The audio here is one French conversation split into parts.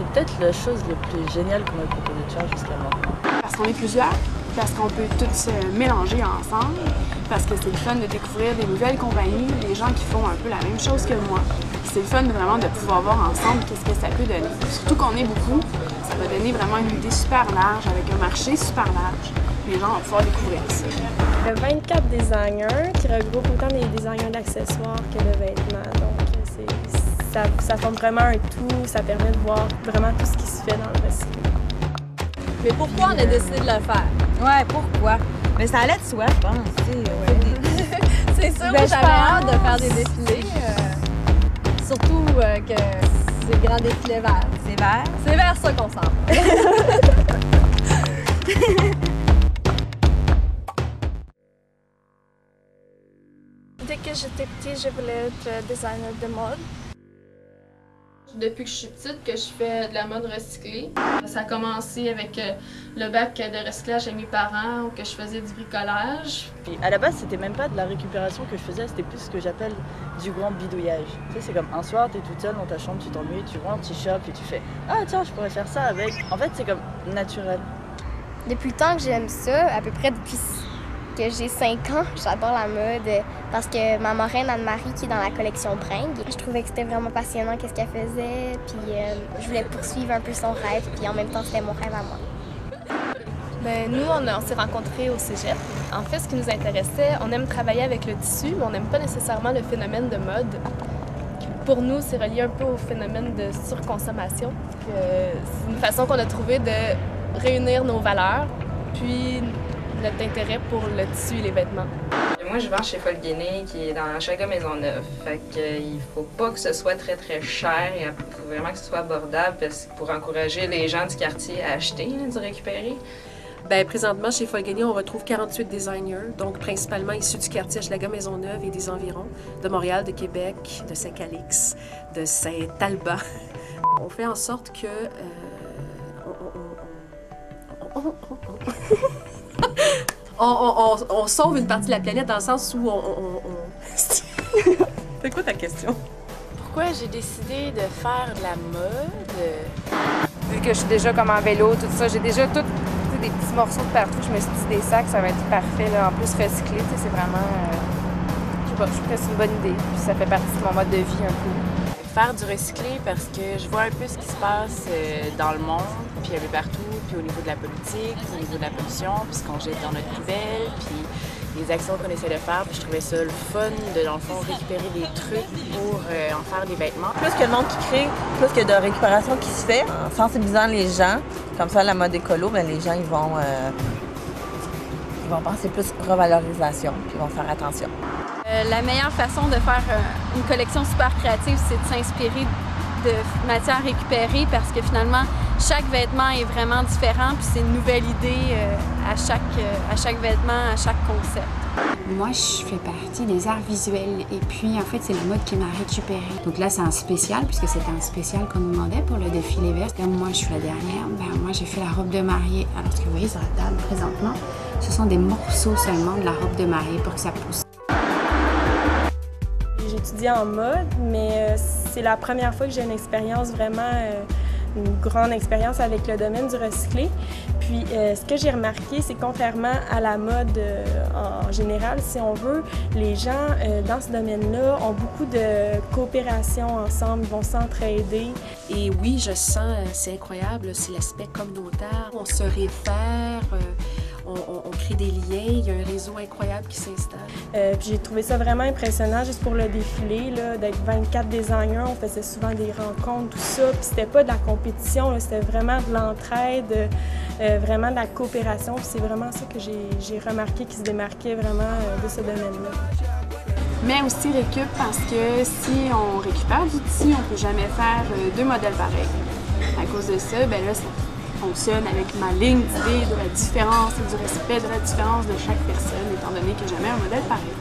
C'est peut-être la chose la plus géniale qu'on m'a proposé de faire jusqu'à maintenant. Parce qu'on est plusieurs, parce qu'on peut tous se mélanger ensemble, parce que c'est le fun de découvrir des nouvelles compagnies, des gens qui font un peu la même chose que moi. C'est le fun vraiment de pouvoir voir ensemble qu'est-ce que ça peut donner. Surtout qu'on est beaucoup, ça va donner vraiment une idée super large, avec un marché super large. Les gens vont pouvoir découvrir ça. Il y a 24 designers qui regroupent autant des designers d'accessoires que de vêtements. Donc ça forme vraiment un tout, ça permet de voir vraiment tout ce qui se fait dans le recyclé. Mais pourquoi on a décidé de le faire? Ouais, pourquoi? Mais ça allait de soi, je pense. C'est sûr, moi j'avais hâte de faire des défilés. Surtout que c'est le grand défilé vert. C'est vert? C'est vers ça qu'on s'en va. Dès que j'étais petite, je voulais être designer de mode. Depuis que je suis petite, que je fais de la mode recyclée. Ça a commencé avec le bac de recyclage à mes parents, où que je faisais du bricolage. Puis à la base, c'était même pas de la récupération que je faisais, c'était plus ce que j'appelle du grand bidouillage. Tu sais, c'est comme un soir, t'es toute seule dans ta chambre, tu t'ennuies, tu rentres, tu chopes et tu fais « Ah tiens, je pourrais faire ça avec ». En fait, c'est comme naturel. Depuis le temps que j'aime ça, à peu près depuis que j'ai 5 ans, j'adore la mode parce que ma marraine Anne-Marie qui est dans la collection Bring, je trouvais que c'était vraiment passionnant qu'est-ce qu'elle faisait, puis je voulais poursuivre un peu son rêve, puis en même temps c'était mon rêve à moi. Ben, nous, on s'est rencontrés au cégep. En fait, ce qui nous intéressait, on aime travailler avec le tissu, mais on n'aime pas nécessairement le phénomène de mode. Pour nous, c'est relié un peu au phénomène de surconsommation. C'est une façon qu'on a trouvé de réunir nos valeurs, puis notre intérêt pour le tissu et les vêtements. Moi, je vends chez Folguéné, qui est dans Chagua-Maisonneuve. Fait qu'il faut pas que ce soit très cher, il faut vraiment que ce soit abordable pour encourager les gens du quartier à acheter du récupéré. Bien, présentement, chez Folguéné, on retrouve 48 designers, donc principalement issus du quartier Hochelaga-Maisonneuve et des environs, de Montréal, de Québec, de Saint-Calix, de Saint-Alban. On fait en sorte que... on sauve une partie de la planète dans le sens où C'est quoi ta question? Pourquoi j'ai décidé de faire de la mode? Vu que je suis déjà comme en vélo, tout ça, j'ai déjà des petits morceaux de partout. Je me suis dit des sacs, ça va être parfait. Là. En plus, recyclé, c'est vraiment... je trouve que c'est une bonne idée. Puis ça fait partie de mon mode de vie un peu. Faire du recyclé parce que je vois un peu ce qui se passe dans le monde, puis un peu partout, puis au niveau de la politique, au niveau de la pollution, puis ce qu'on jette dans notre poubelle, puis les actions qu'on essaie de faire. Puis je trouvais ça le fun de, dans le fond, récupérer des trucs pour en faire des vêtements. Plus que le monde qui crée, plus que de récupération qui se fait, en sensibilisant les gens, comme ça, la mode écolo, bien, les gens ils vont penser plus revalorisation, puis ils vont faire attention. La meilleure façon de faire une collection super créative, c'est de s'inspirer de matières récupérées parce que finalement, chaque vêtement est vraiment différent puis c'est une nouvelle idée à chaque vêtement, à chaque concept. Moi, je fais partie des arts visuels et puis en fait, c'est la mode qui m'a récupérée. Donc là, c'est un spécial puisque c'était un spécial qu'on nous demandait pour le défilé vert. Comme moi, je suis la dernière, moi, j'ai fait la robe de mariée. Alors, ce que vous voyez sur la table présentement, ce sont des morceaux seulement de la robe de mariée pour que ça pousse. J'étudie en mode, mais c'est la première fois que j'ai une expérience vraiment, une grande expérience avec le domaine du recyclé. Puis ce que j'ai remarqué, c'est que contrairement à la mode en général, si on veut, les gens dans ce domaine-là ont beaucoup de coopération ensemble, ils vont s'entraider. Et oui, je sens, c'est incroyable, c'est l'aspect communautaire. On se réfère, on crée des liens, il y a un réseau incroyable qui s'installe. Puis j'ai trouvé ça vraiment impressionnant juste pour le défilé, d'être 24 designers, on faisait souvent des rencontres, tout ça. Puis c'était pas de la compétition, c'était vraiment de l'entraide, vraiment de la coopération. Puis c'est vraiment ça que j'ai remarqué qui se démarquait vraiment de ce domaine-là. Mais aussi récup parce que si on récupère du tissu, on peut jamais faire 2 modèles pareils. À cause de ça, ben là, ça fonctionne avec ma ligne d'idée de la différence et du respect de la différence de chaque personne, étant donné que jamais un modèle pareil.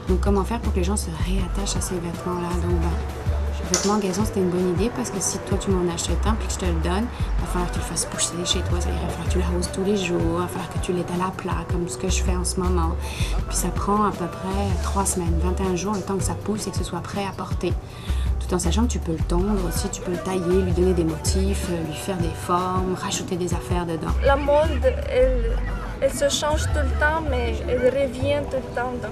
Donc comment faire pour que les gens se réattachent à ces vêtements-là? Donc le vêtement en gazon, c'était une bonne idée parce que si toi tu m'en achètes un puis que je te le donne, il va falloir que tu le fasses pousser chez toi, il va falloir que tu l'arroses tous les jours, il va falloir que tu l'étales à plat comme ce que je fais en ce moment. Puis ça prend à peu près 3 semaines, 21 jours, le temps que ça pousse et que ce soit prêt à porter. De toute tout en sachant que tu peux le tondre aussi, tu peux le tailler, lui donner des motifs, lui faire des formes, rajouter des affaires dedans. La mode, elle se change tout le temps, mais elle revient tout le temps. Donc,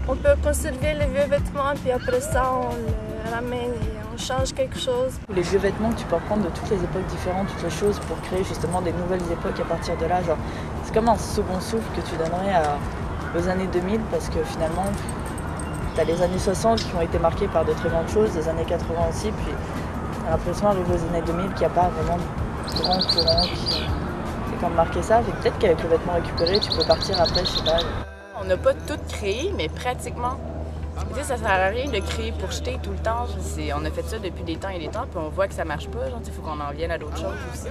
on peut conserver les vieux vêtements, puis après ça, on le ramène et on change quelque chose. Les vieux vêtements que tu peux reprendre de toutes les époques différentes, toutes les choses pour créer justement des nouvelles époques à partir de là. Genre, c'est comme un second souffle que tu donnerais aux années 2000 parce que finalement, tu as les années 60 qui ont été marquées par de très grandes choses, les années 80 aussi, puis t'as l'impression d'arriver aux années 2000 qu'il n'y a pas vraiment de grand courant qui comme marqué ça. Et peut-être qu'avec le vêtement récupéré, tu peux partir après, je sais pas. On n'a pas tout créé, mais pratiquement. Tu sais, ça sert à rien de créer pour jeter tout le temps. On a fait ça depuis des temps et des temps, puis on voit que ça marche pas. Il faut qu'on en vienne à d'autres choses aussi.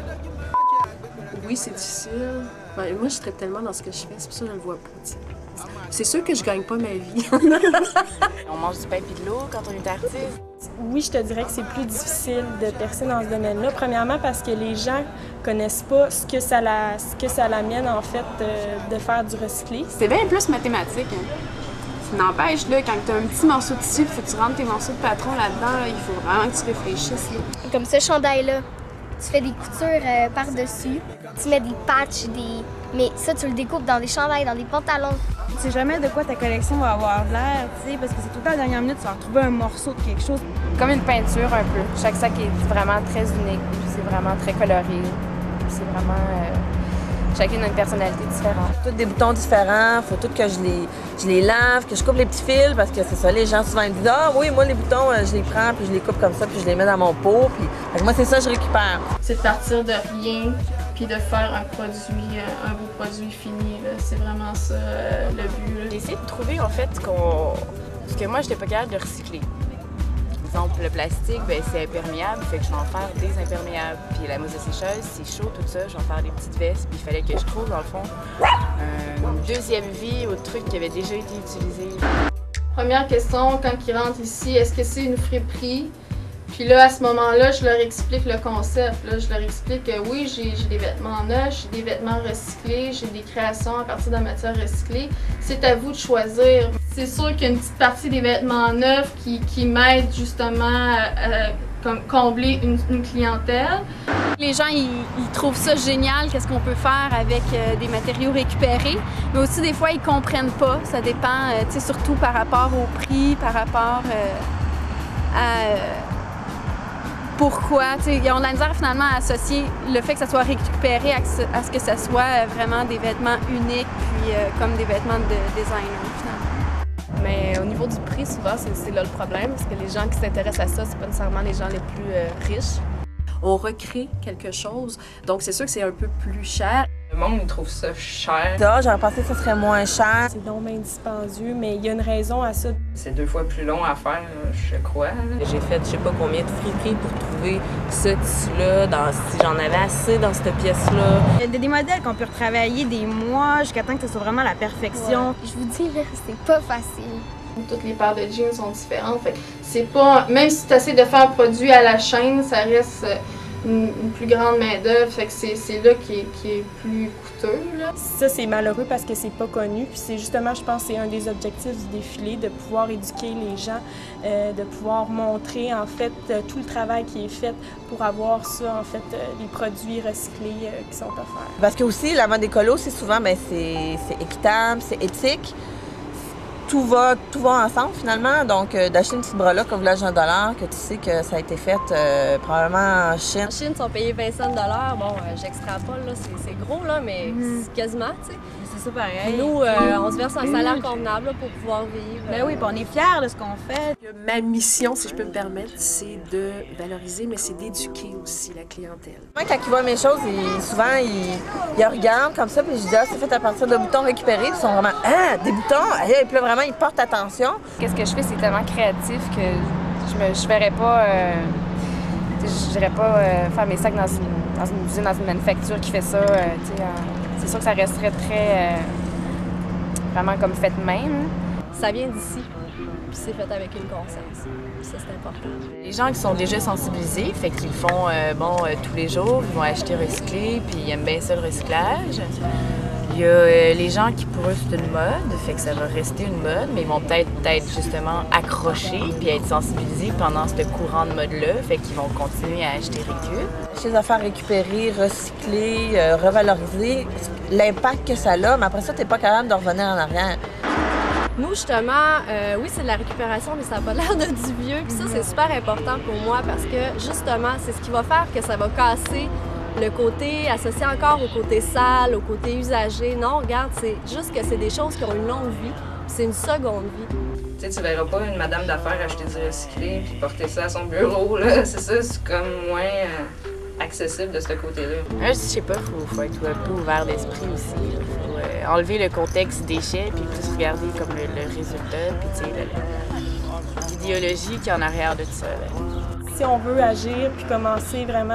Oui, c'est difficile. Ben, moi, je serais tellement dans ce que je fais, c'est pour ça que je le vois pas. C'est sûr que je gagne pas ma vie. On mange du pain et de l'eau quand on est artiste. Oui, je te dirais que c'est plus difficile de percer dans ce domaine-là. Premièrement, parce que les gens connaissent pas ce que ça l'amène, en fait, de faire du recyclé. C'est bien plus mathématique. Hein. Ça n'empêche, là, quand tu as un petit morceau de tissu, il faut que tu rentres tes morceaux de patron là-dedans, là, il faut vraiment que tu réfléchisses. Là. Comme ce chandail-là, tu fais des coutures par-dessus, tu mets des patchs, mais ça, tu le découpes dans des chandails, dans des pantalons. Tu sais jamais de quoi ta collection va avoir l'air, tu sais, parce que c'est tout le temps à la dernière minute, tu vas retrouver un morceau de quelque chose. Comme une peinture un peu. Chaque sac est vraiment très unique, c'est vraiment très coloré. C'est vraiment... chacune a une personnalité différente. Tous des boutons différents, faut tout que je les lave, que je coupe les petits fils, parce que c'est ça, les gens souvent ils disent « Ah oui, moi les boutons, je les prends, puis je les coupe comme ça, puis je les mets dans mon pot. » Puis moi, c'est ça que je récupère. C'est de partir de rien, puis de faire un produit, un beau produit fini. C'est vraiment ça le but. J'ai essayé de trouver en fait ce que moi, je n'étais pas capable de recycler. Par exemple, le plastique, ben, c'est imperméable, fait que je vais en faire des imperméables. Puis la mousse de sécheuse, c'est chaud, tout ça, je vais en faire des petites vestes. Puis il fallait que je trouve, dans le fond, une deuxième vie au truc qui avait déjà été utilisé. Première question, quand ils rentrent ici, est-ce que c'est une friperie? Puis là, à ce moment-là, je leur explique le concept. Là, je leur explique que oui, j'ai des vêtements neufs, j'ai des vêtements recyclés, j'ai des créations à partir de matières recyclées. C'est à vous de choisir. C'est sûr qu'il y a une petite partie des vêtements neufs qui m'aide justement à combler une clientèle. Les gens, ils trouvent ça génial, qu'est-ce qu'on peut faire avec des matériaux récupérés. Mais aussi, des fois, ils comprennent pas. Ça dépend, tu sais, surtout par rapport au prix, par rapport à... pourquoi, tu sais, ils ont de la misère finalement à associer le fait que ça soit récupéré à ce que ça soit vraiment des vêtements uniques, puis comme des vêtements de designer finalement. Mais au niveau du prix, souvent, c'est là le problème, parce que les gens qui s'intéressent à ça, c'est pas nécessairement les gens les plus riches. On recrée quelque chose, donc c'est sûr que c'est un peu plus cher. Le monde, il trouve ça cher. J'aurais pensé que ça serait moins cher. C'est donc bien dispendieux, mais il y a une raison à ça. C'est 2 fois plus long à faire, je crois. J'ai fait je sais pas combien de friperies pour trouver ce tissu-là, si j'en avais assez dans cette pièce-là. Il y a des modèles qu'on peut retravailler des mois jusqu'à temps que ce soit vraiment la perfection. Ouais. Je vous dis, là, c'est pas facile. Toutes les paires de jeans sont différentes. Fait que c'est pas... Même si tu essaies de faire un produit à la chaîne, ça reste une plus grande main-d'œuvre. Fait que c'est là qui est plus coûteux. Là. Ça, c'est malheureux parce que c'est pas connu. Puis c'est justement, je pense, c'est un des objectifs du défilé, de pouvoir éduquer les gens, de pouvoir montrer, en fait, tout le travail qui est fait pour avoir ça, en fait, les produits recyclés qui sont offerts. Parce que aussi, la mode écolo, c'est souvent, c'est équitable, c'est éthique. Tout va ensemble finalement, donc d'acheter une petite breloque au village $1, que tu sais que ça a été fait probablement en Chine. En Chine, ils sont payés 25 $. Bon, j'extrapole, là, c'est gros, là, mais c'est quasiment, tu sais. C'est ça pareil. Nous, on se verse un salaire convenable là, pour pouvoir vivre. Ben oui, on est fiers de ce qu'on fait. Ma mission, si je peux me permettre, c'est de valoriser, mais c'est d'éduquer aussi la clientèle. Moi, quand ils voient mes choses, souvent, ils regardent comme ça, puis je dis « Ah, c'est fait à partir de boutons récupérés. » Ils sont vraiment « Ah, des boutons! » Et puis là, vraiment, ils portent attention. Qu'est-ce que je fais, c'est tellement créatif que je verrais pas... je n'irais pas faire mes sacs dans une usine, dans une manufacture qui fait ça. C'est sûr que ça resterait très... vraiment comme fait main. Ça vient d'ici, puis c'est fait avec une conscience. Ça, c'est important. Les gens qui sont déjà sensibilisés, fait qu'ils le font tous les jours, ils vont acheter recyclé, puis ils aiment bien ça le recyclage. Il Il y a les gens qui, pour eux, c'est une mode, fait que ça va rester une mode, mais ils vont peut-être être justement accrochés puis être sensibilisés pendant ce courant de mode-là, fait qu'ils vont continuer à acheter Récup. Les affaires récupérées, recyclées, revalorisées, l'impact que ça a, mais après ça, t'es pas capable de revenir en arrière. Nous, justement, oui, c'est de la récupération, mais ça n'a pas l'air de du vieux. Puis ça, c'est super important pour moi parce que, justement, c'est ce qui va faire que ça va casser le côté associé encore au côté sale, au côté usagé. Non, regarde, c'est juste que c'est des choses qui ont une longue vie, puis c'est une seconde vie. Tu sais, tu verras pas une madame d'affaires acheter du recyclé puis porter ça à son bureau, là. C'est ça, c'est comme moins accessible de ce côté-là. Je sais pas, faut être un peu ouvert d'esprit aussi. Il faut enlever le contexte déchets puis plus regarder comme le résultat, puis tu sais, l'idéologie qui est en arrière de tout ça. Là. Si on veut agir puis commencer vraiment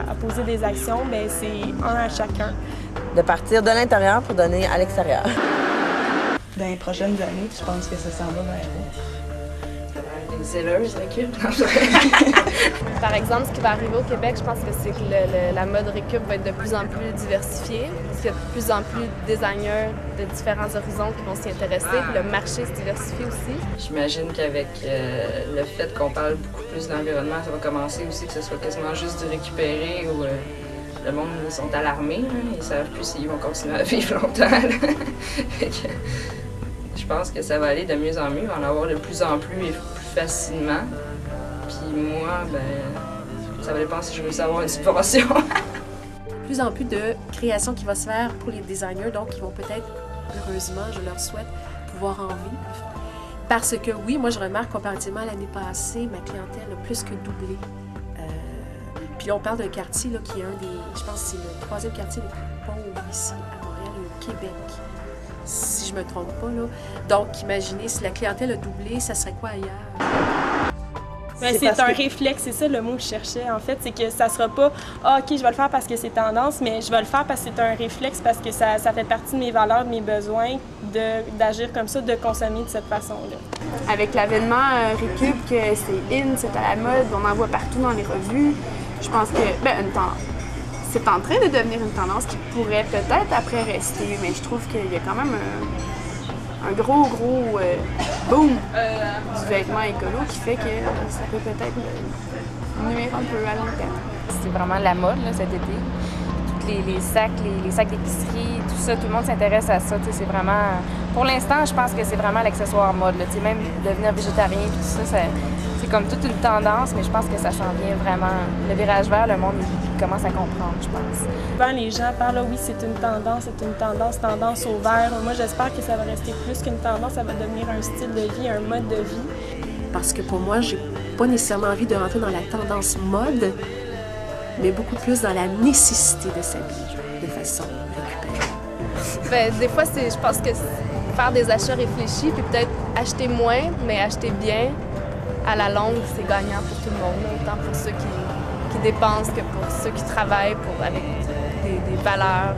à poser des actions, bien c'est un à chacun. De partir de l'intérieur pour donner à l'extérieur. Dans les prochaines années, je pense que ça s'en va vers où? Une zelleuse Récup. Par exemple, ce qui va arriver au Québec, je pense que c'est que la mode Récup va être de plus en plus diversifiée, parce qu'il y a de plus en plus de designers de différents horizons qui vont s'y intéresser, puis le marché se diversifie aussi. J'imagine qu'avec le fait qu'on parle beaucoup plus d'environnement, ça va commencer aussi que ce soit quasiment juste du récupéré ou le monde, ils sont alarmés, hein, ils savent plus s'ils vont continuer à vivre longtemps. Je pense que ça va aller de mieux en mieux, on va en avoir de plus en plus et plus facilement. Puis moi, ben, ça va dépendre si je veux savoir une subvention. De plus en plus de création qui va se faire pour les designers, donc ils vont peut-être, heureusement, je leur souhaite, pouvoir en vivre. Parce que oui, moi je remarque comparativement à l'année passée, ma clientèle a plus que doublé. Puis là, on parle d'un quartier là, qui est un des, je pense que c'est le 3e quartier le plus pauvre ici à Montréal et au Québec, si je me trompe pas. Là. Donc, imaginez, si la clientèle a doublé, ça serait quoi ailleurs? Ben, c'est un réflexe, c'est ça le mot que je cherchais en fait, c'est que ça sera pas « Ah, ok, je vais le faire parce que c'est tendance », mais je vais le faire parce que c'est un réflexe, parce que ça fait partie de mes valeurs, de mes besoins, d'agir comme ça, de consommer de cette façon-là. Avec l'avènement Récup, que c'est in, c'est à la mode, on en voit partout dans les revues, je pense que c'est en train de devenir une tendance qui pourrait peut-être après rester, mais je trouve qu'il y a quand même un gros boom du vêtement écolo qui fait que ça peut peut-être nuire un peu à long terme. C'est vraiment la mode là, cet été. Tous les sacs d'épicerie, tout ça, tout le monde s'intéresse à ça. C'est vraiment... Pour l'instant, je pense que c'est vraiment l'accessoire mode. Là. Même devenir végétarien et tout ça, c'est comme toute une tendance, mais je pense que ça s'en vient vraiment. Le virage vert, le monde il commence à comprendre, je pense. Souvent, les gens parlent, là, oui, c'est une tendance au vert. Moi, j'espère que ça va rester plus qu'une tendance, ça va devenir un style de vie, un mode de vie. Parce que pour moi, j'ai pas nécessairement envie de rentrer dans la tendance mode, mais beaucoup plus dans la nécessité de s'habiller de façon récupérée. Ben, des fois, je pense que faire des achats réfléchis, puis peut-être acheter moins, mais acheter bien, à la longue, c'est gagnant pour tout le monde, autant pour ceux qui dépensent que pour ceux qui travaillent avec des valeurs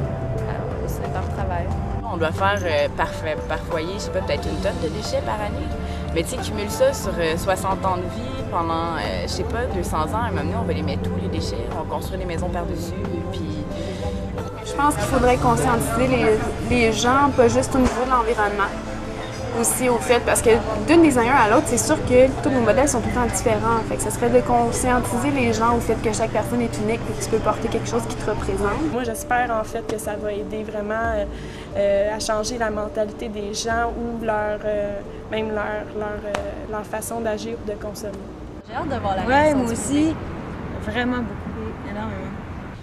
aussi de leur travail. On doit faire par foyer, je sais pas, peut-être une tonne de déchets par année. Mais tu sais, cumule ça sur 60 ans de vie pendant, je sais pas, 200 ans. À un moment donné, on va les mettre tous les déchets, on construit des maisons par-dessus, puis... Je pense qu'il faudrait conscientiser les gens, pas juste au niveau de l'environnement, aussi au fait, parce que d'une designer à l'autre, c'est sûr que tous nos modèles sont tout le temps différents. Fait que ça serait de conscientiser les gens au fait que chaque personne est unique et que tu peux porter quelque chose qui te représente. Moi, j'espère en fait que ça va aider vraiment à changer la mentalité des gens ou même leur façon d'agir ou de consommer. J'ai hâte de voir la réaction. Ouais, moi aussi. Vraiment beaucoup. Énormément.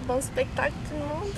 Bon spectacle tout le monde!